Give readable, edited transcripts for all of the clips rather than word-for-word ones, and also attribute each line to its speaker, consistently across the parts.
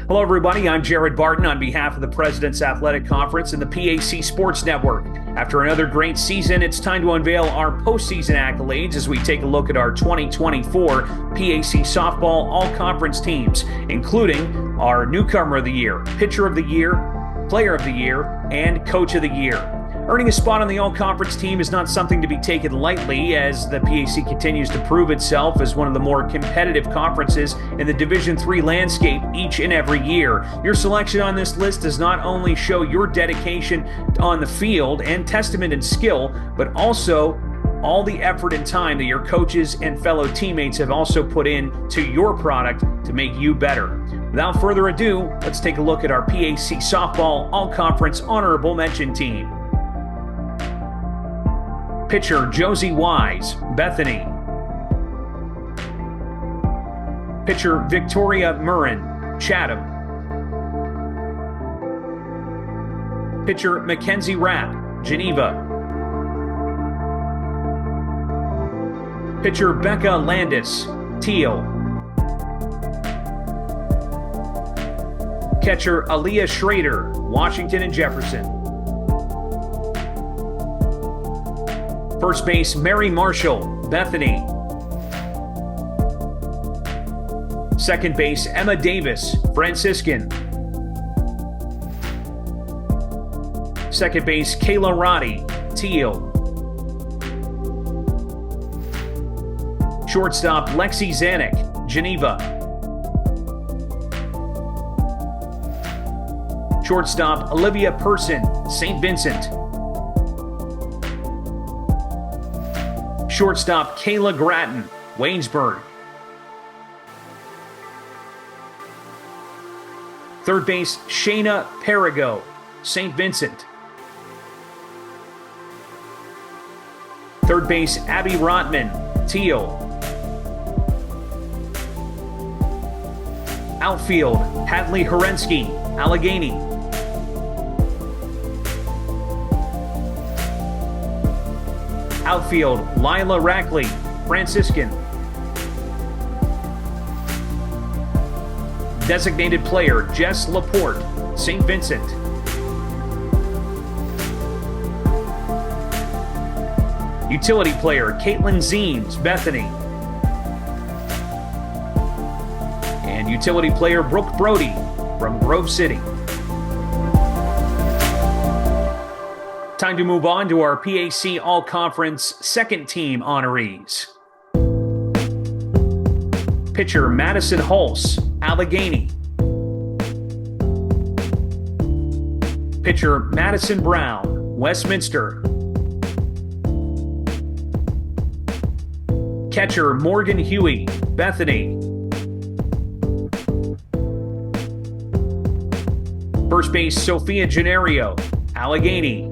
Speaker 1: Hello, everybody. I'm Jared Barton on behalf of the President's Athletic Conference and the PAC Sports Network. After another great season, it's time to unveil our postseason accolades as we take a look at our 2024 PAC Softball All-Conference teams, including our Newcomer of the Year, Pitcher of the Year, Player of the Year, and Coach of the Year. Earning a spot on the All-Conference team is not something to be taken lightly as the PAC continues to prove itself as one of the more competitive conferences in the Division III landscape each and every year. Your selection on this list does not only show your dedication on the field and testament in skill, but also all the effort and time that your coaches and fellow teammates have also put in to your product to make you better. Without further ado, let's take a look at our PAC Softball All-Conference Honorable Mention team. Pitcher Josie Wise, Bethany. Pitcher Victoria Murrin, Chatham. Pitcher Mackenzie Rapp, Geneva. Pitcher Becca Landis, Teal. Catcher Aaliyah Schrader, Washington and Jefferson. First base, Mary Marshall, Bethany. Second base, Emma Davis, Franciscan. Second base, Kayla Roddy, Teal. Shortstop, Lexi Zanuck, Geneva. Shortstop, Olivia Person, St. Vincent. Shortstop, Kayla Gratton, Waynesburg. Third base, Shayna Perigo, St. Vincent. Third base, Abby Rotman, Teal. Outfield, Hadley Herensky, Allegheny. Outfield, Lila Rackley, Franciscan. Designated player, Jess Laporte, St. Vincent. Utility player, Caitlin Zeems, Bethany. And utility player, Brooke Brody from Grove City. Time to move on to our PAC All-Conference second team honorees. Pitcher Madison Hulse, Allegheny. Pitcher Madison Brown, Westminster. Catcher Morgan Huey, Bethany. First base Sophia Gennario, Allegheny.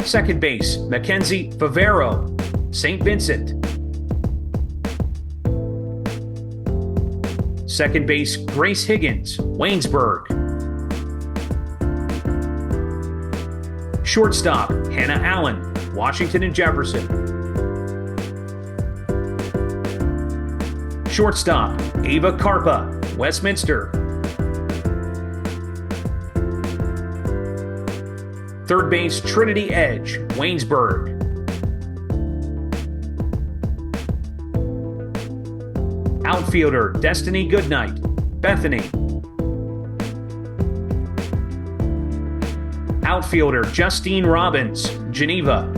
Speaker 1: Second base, Mackenzie Favero, St. Vincent. Second base, Grace Higgins, Waynesburg. Shortstop, Hannah Allen, Washington and Jefferson. Shortstop, Ava Carpa, Westminster. Third base, Trinity Edge, Waynesburg. Outfielder, Destiny Goodnight, Bethany. Outfielder, Justine Robbins, Geneva.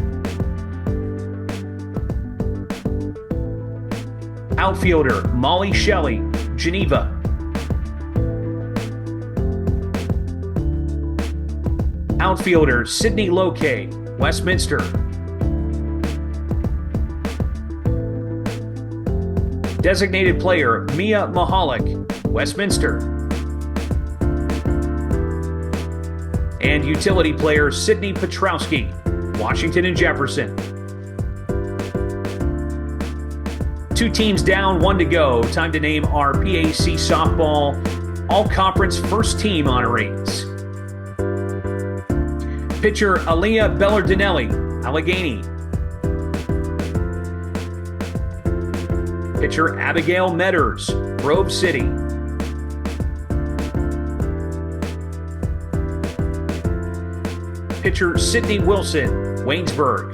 Speaker 1: Outfielder, Molly Shelley, Geneva. Outfielder, Sydney Lokay, Westminster. Designated player, Mia Mahalik, Westminster. And utility player, Sydney Petrowski, Washington and Jefferson. Two teams down, one to go. Time to name our PAC Softball All-Conference first team honorees. Pitcher Aaliyah Bellardinelli, Allegheny. Pitcher Abigail Metters, Grove City. Pitcher Sidney Wilson, Waynesburg.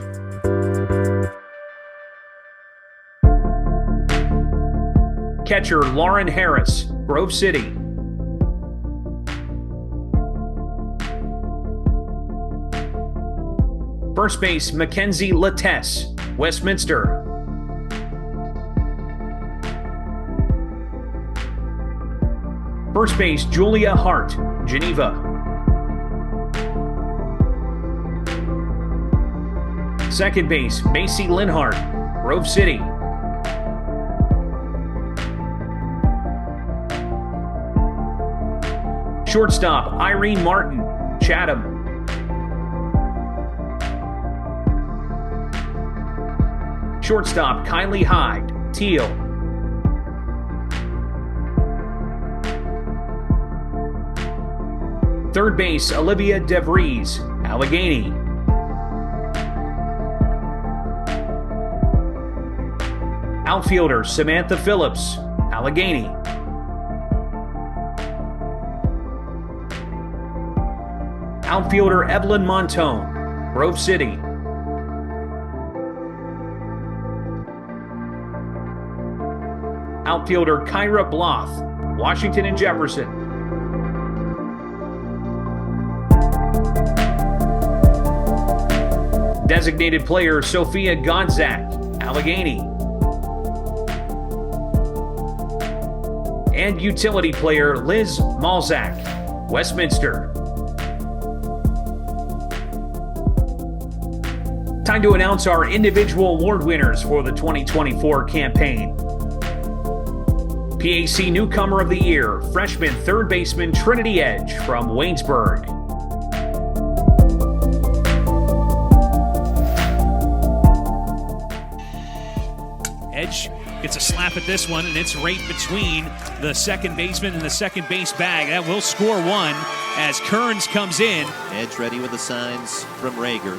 Speaker 1: Catcher Lauren Harris, Grove City. First base Mackenzie Latesse, Westminster. First base Julia Hart, Geneva. Second base Macy Linhart, Grove City. Shortstop Irene Martin, Chatham. Shortstop Kylie Hyde, Teal. Third base Olivia DeVries, Allegheny. Outfielder Samantha Phillips, Allegheny. Outfielder Evelyn Montone, Grove City. Outfielder Kyra Bloth, Washington and Jefferson. Designated player Sophia Gonzak, Allegheny. And utility player Liz Malzak, Westminster. Time to announce our individual award winners for the 2024 campaign. PAC Newcomer of the Year, freshman third baseman Trinity Edge from Waynesburg.
Speaker 2: Edge gets a slap at this one, and it's right between the second baseman and the second base bag. That will score one as Kearns comes in.
Speaker 3: Edge ready with the signs from Rager.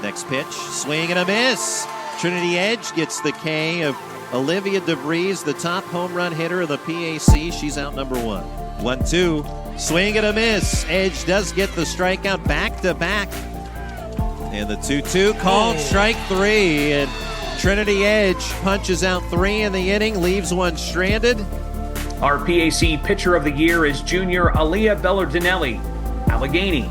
Speaker 3: Next pitch, swing and a miss. Trinity Edge gets the K of Olivia DeVries, the top home run hitter of the PAC. She's out number one. 1-2, swing and a miss. Edge does get the strikeout back to back. And the 2-2 called strike three. And Trinity Edge punches out three in the inning, leaves one stranded.
Speaker 1: Our PAC Pitcher of the Year is junior Aaliyah Bellardinelli, Allegheny.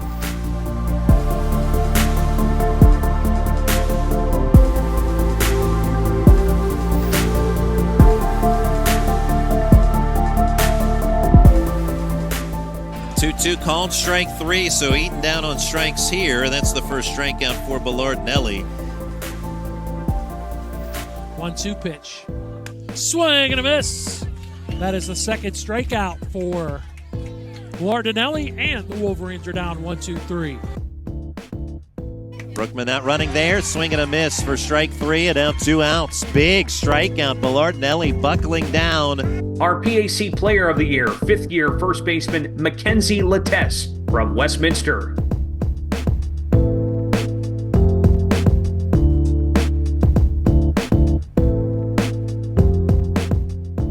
Speaker 3: Two called strike three, so Eaton down on strikes here. That's the first strikeout for Bellardinelli.
Speaker 4: 1-2 pitch. Swing and a miss. That is the second strikeout for Bellardinelli, and the Wolverines are down 1-2-3.
Speaker 3: Brookman not running there. Swing and a miss for strike three, and now 2 outs. Big strikeout. Bellardinelli buckling down.
Speaker 1: Our PAC Player of the Year, fifth-year first baseman Mackenzie Latesse from Westminster.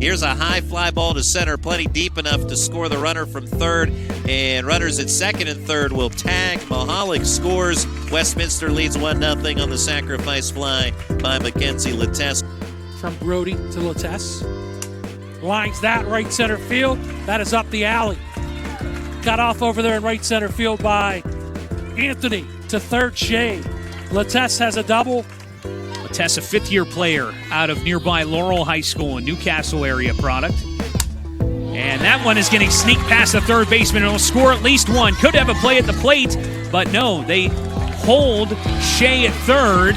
Speaker 3: Here's a high fly ball to center, plenty deep enough to score the runner from third, and runners at second and third will tag. Mahalik scores. Westminster leads 1-0 on the sacrifice fly by Mackenzie Latesse.
Speaker 4: From Brody to Latesse. Lines that right center field. That is up the alley. Cut off over there in right center field by Anthony to third shade. Latesse has a double.
Speaker 2: Latesse, a fifth-year player out of nearby Laurel High School, a Newcastle area product. And that one is getting sneaked past the third baseman. It'll score at least one. Could have a play at the plate, but no, they hold Shea at third,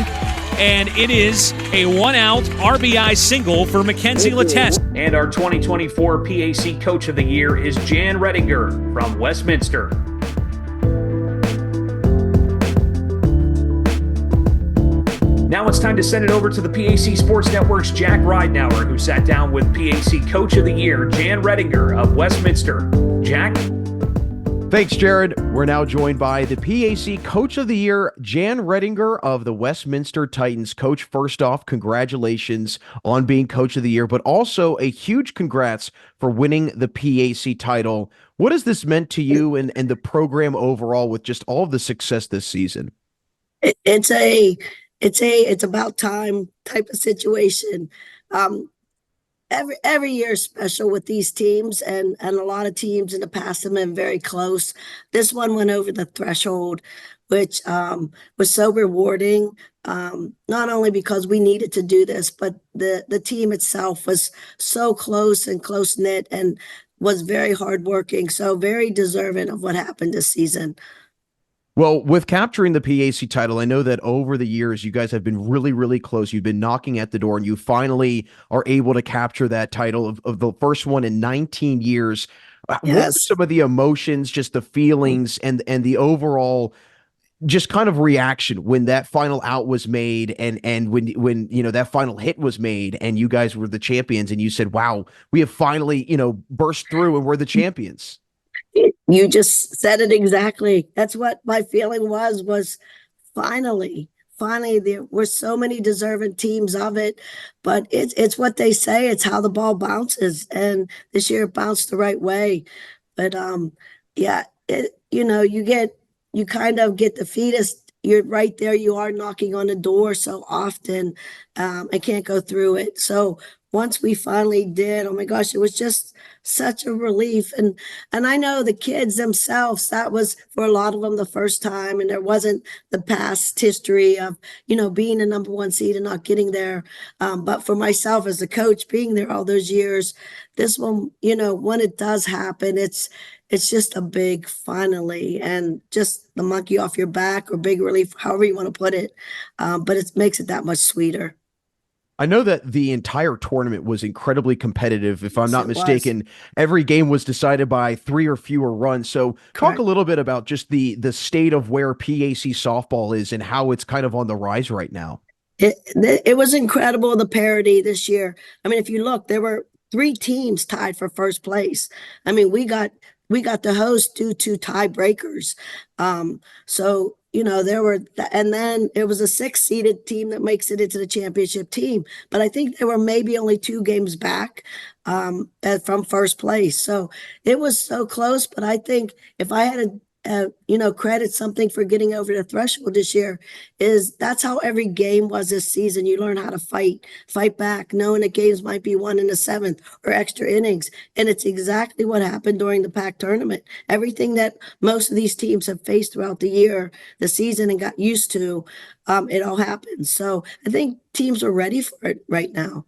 Speaker 2: and it is a one-out RBI single for Mackenzie Latesse.
Speaker 1: And our 2024 PAC Coach of the Year is Jan Redinger from Westminster. Now it's time to send it over to the PAC Sports Network's Jack Ridenauer, who sat down with PAC Coach of the Year, Jan Redinger of Westminster. Jack?
Speaker 5: Thanks, Jared. We're now joined by the PAC Coach of the Year, Jan Redinger of the Westminster Titans. Coach, first off, congratulations on being Coach of the Year, but also a huge congrats for winning the PAC title. What has this meant to you and the program overall with just all of the success this season?
Speaker 6: It's about time type of situation. Every year is special with these teams, and a lot of teams in the past have been very close. This one went over the threshold, which was so rewarding. Not only because we needed to do this, but the team itself was so close and close knit and was very hardworking. So very deserving of what happened this season.
Speaker 5: Well, with capturing the PAC title, I know that over the years, you guys have been really, really close. You've been knocking at the door, and you finally are able to capture that title of the first one in 19 years. What were some of the emotions, just the feelings, and the overall just kind of reaction when that final out was made and when you know that final hit was made and you guys were the champions and you said, wow, we have finally, burst through and we're the champions?
Speaker 6: You just said it exactly. That's what my feeling was finally, there were so many deserving teams of it, but it's what they say. It's how the ball bounces. And this year it bounced the right way. But, you kind of get the fetus. You're right there. You are knocking on the door so often. I can't go through it. So once we finally did, oh my gosh, it was just such a relief. And I know the kids themselves, that was for a lot of them the first time, and there wasn't the past history of, being a number one seed and not getting there. But for myself as a coach, being there all those years, this one, when it does happen, it's just a big finally and just the monkey off your back or big relief, however you want to put it. But it makes it that much sweeter.
Speaker 5: I know that the entire tournament was incredibly competitive. If I'm not mistaken, every game was decided by 3 or fewer runs. So talk a little bit about just the state of where PAC softball is and how it's kind of on the rise right now.
Speaker 6: It was incredible, the parity this year. I mean, if you look, there were 3 teams tied for first place. I mean, we got the host due to tiebreakers. So there were, and then it was a 6-seeded team that makes it into the championship team. But I think there were maybe only 2 games back from first place. So it was so close. But I think if I had to, credit something for getting over the threshold this year, is that's how every game was this season. You learn how to fight back, knowing that games might be won in the 7th or extra innings. And it's exactly what happened during the PAC tournament. Everything that most of these teams have faced throughout the season and got used to, it all happened. So I think teams are ready for it right now.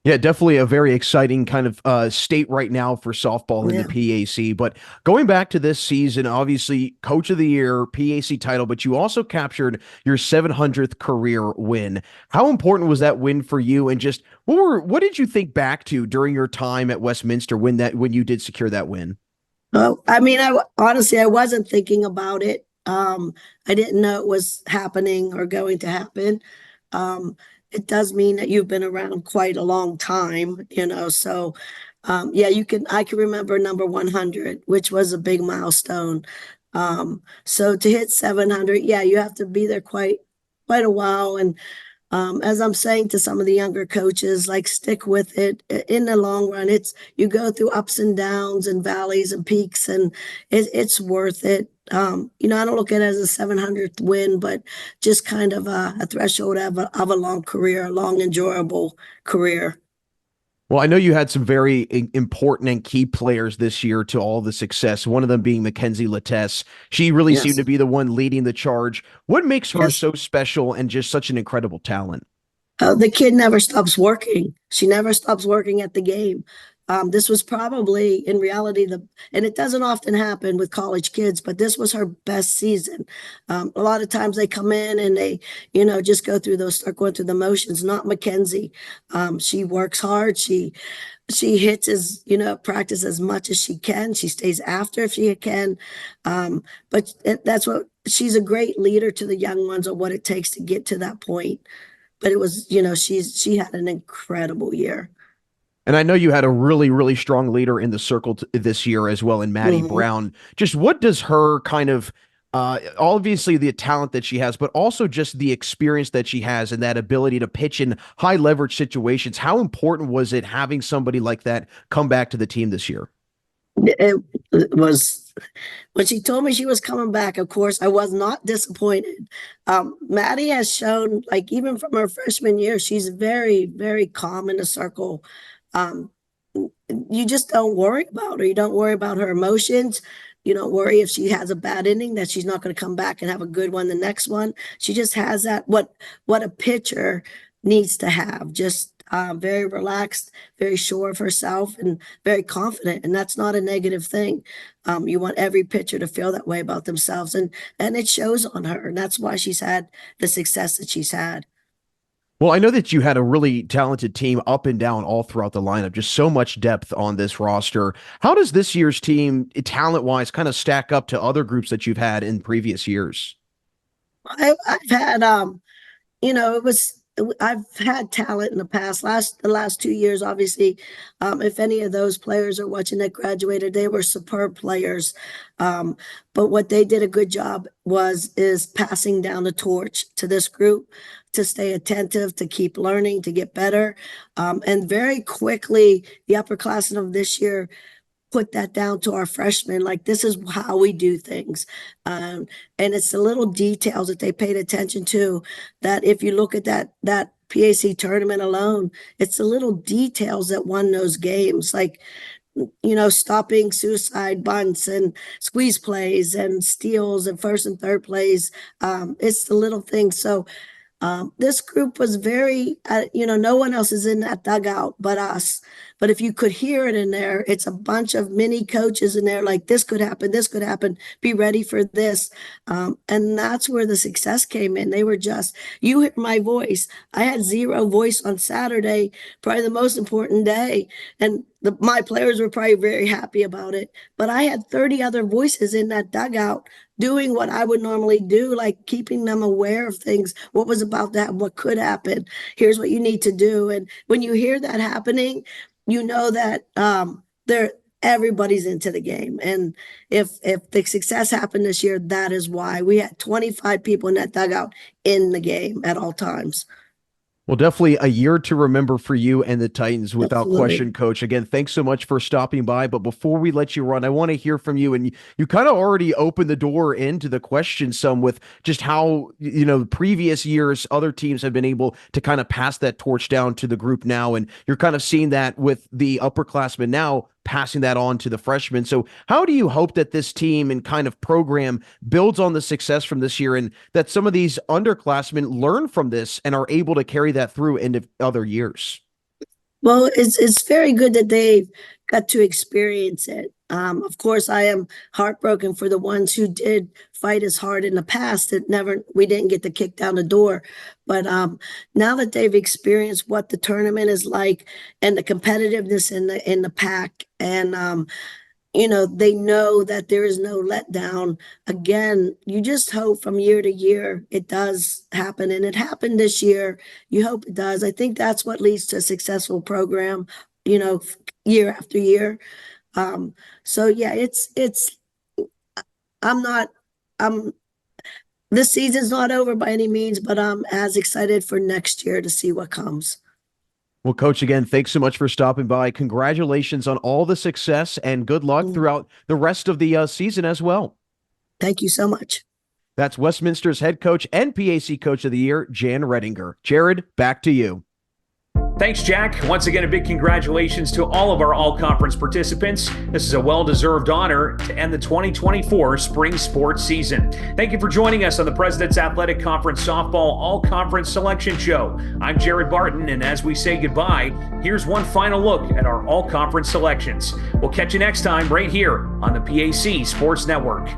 Speaker 5: Yeah, definitely a very exciting kind of state right now for softball in the PAC. But going back to this season, obviously Coach of the Year, PAC title, but you also captured your 700th career win. How important was that win for you? And just what did you think back to during your time at Westminster when you did secure that win?
Speaker 6: Well, I mean, honestly, I wasn't thinking about it. I didn't know it was happening or going to happen. It does mean that you've been around quite a long time, so I can remember number 100, which was a big milestone. So to hit 700, you have to be there quite a while. And as I'm saying to some of the younger coaches, like, stick with it. In the long run, you go through ups and downs and valleys and peaks, and it's worth it. I don't look at it as a 700th win, but just kind of a threshold of a long career, a long, enjoyable career.
Speaker 5: Well, I know you had some very important and key players this year to all the success, one of them being Mackenzie Lattès. She really seemed to be the one leading the charge. What makes her so special and just such an incredible talent?
Speaker 6: The kid never stops working. She never stops working at the game. This was probably, in reality, and it doesn't often happen with college kids, but this was her best season. A lot of times they come in and they, just start going through the motions. Not Mackenzie. She works hard. She hits practice as much as she can. She stays after if she can. But she's a great leader to the young ones on what it takes to get to that point. But it was, she had an incredible year.
Speaker 5: And I know you had a really, really strong leader in the circle this year as well in Maddie Brown. Just what does her kind of obviously the talent that she has, but also just the experience that she has and that ability to pitch in high leverage situations. How important was it having somebody like that come back to the team this year?
Speaker 6: It was when she told me she was coming back. Of course, I was not disappointed. Maddie has shown, like, even from her freshman year, she's very, very calm in the circle. You just don't worry about her. You don't worry about her emotions. You don't worry if she has a bad inning that she's not going to come back and have a good one the next one. She just has that what a pitcher needs to have. Just very relaxed, very sure of herself, and very confident. And that's not a negative thing. You want every pitcher to feel that way about themselves, and it shows on her. And that's why she's had the success that she's had.
Speaker 5: Well, I know that you had a really talented team up and down all throughout the lineup, just so much depth on this roster. How does this year's team, talent-wise, kind of stack up to other groups that you've had in previous years?
Speaker 6: I've had, I've had talent in the past. The last 2 years, obviously, if any of those players are watching that graduated, they were superb players. But what they did a good job is passing down the torch to this group to stay attentive, to keep learning, to get better. And very quickly, the upperclassmen of this year put that down to our freshmen. Like, this is how we do things. And it's the little details that they paid attention to, that if you look at that PAC tournament alone, it's the little details that won those games. Like, stopping suicide bunts and squeeze plays and steals and first and third plays. It's the little things. So this group was very, no one else is in that dugout but us. But if you could hear it in there, it's a bunch of mini coaches in there, like, this could happen, be ready for this. And that's where the success came in. They were just, you hear my voice. I had zero voice on Saturday, probably the most important day. And my players were probably very happy about it. But I had 30 other voices in that dugout doing what I would normally do, like keeping them aware of things, what was about to happen, what could happen. Here's what you need to do. And when you hear that happening, you know that everybody's into the game. And if the success happened this year, that is why. We had 25 people in that dugout in the game at all times.
Speaker 5: Well, definitely a year to remember for you and the Titans, without
Speaker 6: Absolutely.
Speaker 5: question, Coach. Again, thanks so much for stopping by. But before we let you run, I want to hear from you. And you kind of already opened the door into the question some with just how, previous years, other teams have been able to kind of pass that torch down to the group now. And you're kind of seeing that with the upperclassmen now, passing that on to the freshmen. So how do you hope that this team and kind of program builds on the success from this year, and that some of these underclassmen learn from this and are able to carry that through into other years?
Speaker 6: Well, it's very good that they've got to experience it. Of course, I am heartbroken for the ones who did fight as hard in the past that we didn't get the kick down the door. But now that they've experienced what the tournament is like and the competitiveness in the pack, and they know that there is no letdown. Again, you just hope from year to year it does happen, and it happened this year. You hope it does. I think that's what leads to a successful program, year after year. So yeah, this season's not over by any means, but I'm as excited for next year to see what comes.
Speaker 5: Well, Coach, again, thanks so much for stopping by. Congratulations on all the success, and good luck throughout the rest of the season as well.
Speaker 6: Thank you so much.
Speaker 5: That's Westminster's head coach and PAC Coach of the Year, Jan Redinger. Jared, back to you.
Speaker 1: Thanks, Jack. Once again, a big congratulations to all of our all-conference participants. This is a well-deserved honor to end the 2024 spring sports season. Thank you for joining us on the President's Athletic Conference Softball All-Conference Selection Show. I'm Jared Barton, and as we say goodbye, here's one final look at our all-conference selections. We'll catch you next time right here on the PAC Sports Network.